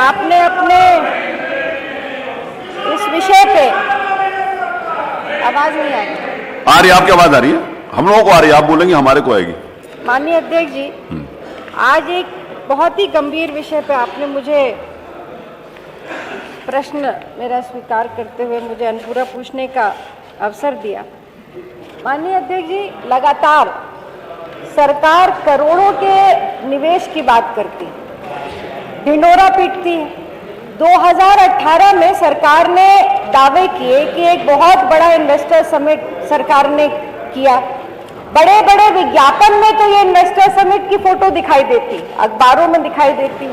आपने अपने इस विषय पे आवाज नहीं आ रही। आपकी आवाज आ रही है? हम लोगों को आ रही है, आप बोलेंगे हमारे को आएगी। माननीय अध्यक्ष जी, आज एक बहुत ही गंभीर विषय पे आपने मुझे प्रश्न मेरा स्वीकार करते हुए मुझे अनुपूरक पूछने का अवसर दिया। माननीय अध्यक्ष जी, लगातार सरकार करोड़ों के निवेश की बात करती, ढिंढोरा पीटती है। 2018 में सरकार ने दावे किए कि एक बहुत बड़ा इन्वेस्टर समिट सरकार ने किया। बड़े बड़े विज्ञापन में तो ये इन्वेस्टर समिट की फोटो दिखाई देती, अखबारों में दिखाई देती,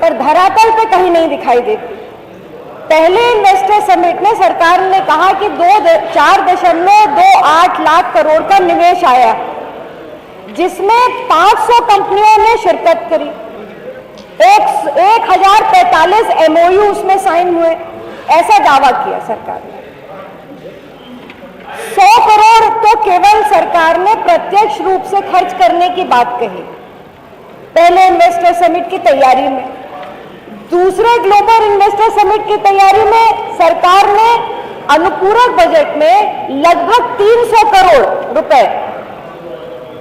पर धरातल पे कहीं नहीं दिखाई देती। पहले इन्वेस्टर समिट में सरकार ने कहा कि 4.28 लाख करोड़ का निवेश आया, जिसमें 500 कंपनियों ने शिरकत करी। 1045 MOU उसमें साइन हुए, ऐसा दावा किया सरकार ने। 100 करोड़ तो केवल सरकार ने प्रत्यक्ष रूप से खर्च करने की बात कही पहले इन्वेस्टर समिट की तैयारी में। दूसरे ग्लोबल इन्वेस्टर समिट की तैयारी में सरकार ने अनुपूरक बजट में लगभग 300 करोड़ रुपए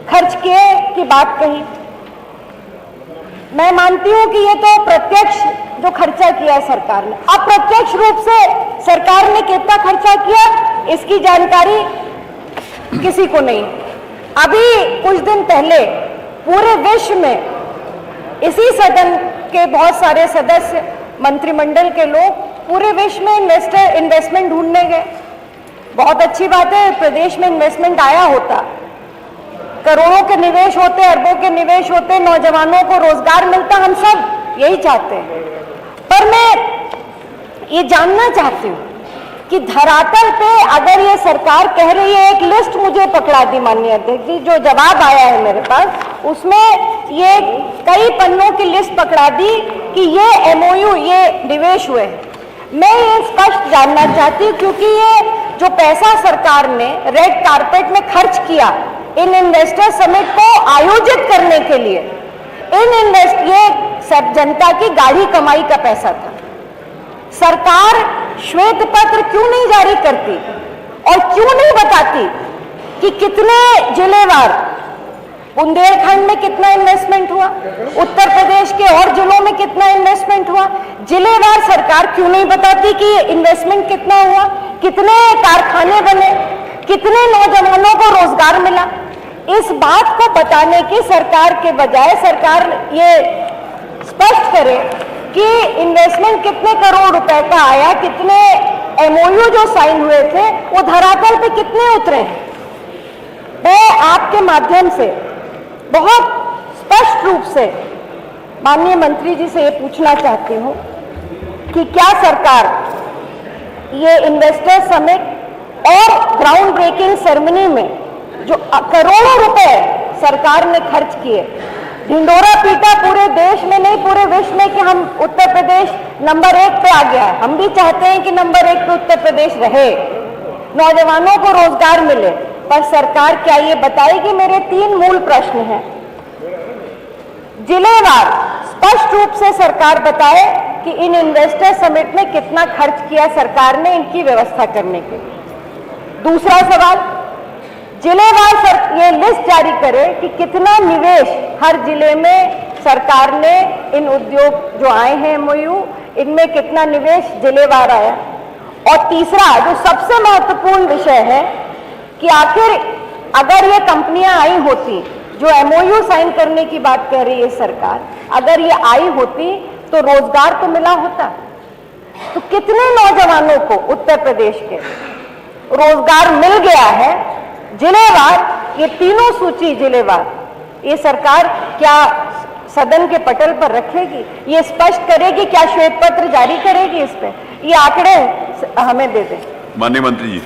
खर्च किए की बात कही। मैं मानती हूं कि ये तो प्रत्यक्ष जो खर्चा किया सरकार ने। अप्रत्यक्ष रूप से सरकार ने कितना खर्चा किया इसकी जानकारी किसी को नहीं। अभी कुछ दिन पहले पूरे विश्व में इसी सदन के बहुत सारे सदस्य, मंत्रिमंडल के लोग पूरे विश्व में इन्वेस्टमेंट ढूंढने गए। बहुत अच्छी बात है, प्रदेश में इन्वेस्टमेंट आया होता, करोड़ों के निवेश होते, अरबों के निवेश होते, नौजवानों को रोजगार मिलता, हम सब यही चाहते हैं। पर मैं ये जानना चाहती हूँ कि धरातल पे अगर ये सरकार कह रही है, एक लिस्ट मुझे पकड़ा दी माननीय अध्यक्ष जी, जो जवाब आया है मेरे पास, उसमें ये कई पन्नों की लिस्ट पकड़ा दी कि ये MOU, ये निवेश हुए हैं। मैं ये स्पष्ट जानना चाहती हूँ, क्योंकि ये जो पैसा सरकार ने रेड कारपेट में खर्च किया इन इन्वेस्टर समिट को आयोजित करने के लिए, ये सब जनता की गाढ़ी कमाई का पैसा था। सरकार श्वेत पत्र क्यों नहीं जारी करती और क्यों नहीं बताती कि कितने जिलेवार, बुंदेलखंड में कितना इन्वेस्टमेंट हुआ, उत्तर प्रदेश के और जिलों में कितना इन्वेस्टमेंट हुआ, जिलेवार सरकार क्यों नहीं बताती कि इन्वेस्टमेंट कितना हुआ, कितने कारखाने बने, कितने नौजवानों को रोजगार मिला। इस बात को बताने की सरकार के बजाय सरकार ये स्पष्ट करे कि इन्वेस्टमेंट कितने करोड़ रुपए का आया, कितने MOU जो साइन हुए थे वो धरातल पे कितने उतरे हैं। मैं आपके माध्यम से बहुत स्पष्ट रूप से माननीय मंत्री जी से ये पूछना चाहती हूँ कि क्या सरकार ये इन्वेस्टर समिट और ग्राउंड ब्रेकिंग सेरेमनी में जो करोड़ों रुपए सरकार ने खर्च किए, ढिंढोरा पीटा पूरे देश में नहीं पूरे विश्व में कि हम उत्तर प्रदेश नंबर 1 पे आ गया है। हम भी चाहते हैं कि नंबर 1 पे उत्तर प्रदेश रहे, नौजवानों को रोजगार मिले, पर सरकार क्या ये बताएगी? मेरे 3 मूल प्रश्न हैं। जिलेवार स्पष्ट रूप से सरकार बताए कि इन इन्वेस्टर समिट में कितना खर्च किया सरकार ने इनकी व्यवस्था करने के लिए। दूसरा सवाल, जिलेवार ये लिस्ट जारी करे कि कितना निवेश हर जिले में सरकार ने इन उद्योग जो आए हैं MOU, इनमें कितना निवेश जिलेवार आया। और तीसरा जो सबसे महत्वपूर्ण विषय है कि आखिर अगर ये कंपनियां आई होती जो MOU साइन करने की बात कह रही है सरकार, अगर ये आई होती तो रोजगार तो मिला होता, तो कितने नौजवानों को उत्तर प्रदेश के रोजगार मिल गया है जिलेवार। ये तीनों सूची जिलेवार ये सरकार क्या सदन के पटल पर रखेगी, ये स्पष्ट करेगी, क्या श्वेत पत्र जारी करेगी, इस पे ये आंकड़े हमें दे दें। माननीय मंत्री जी।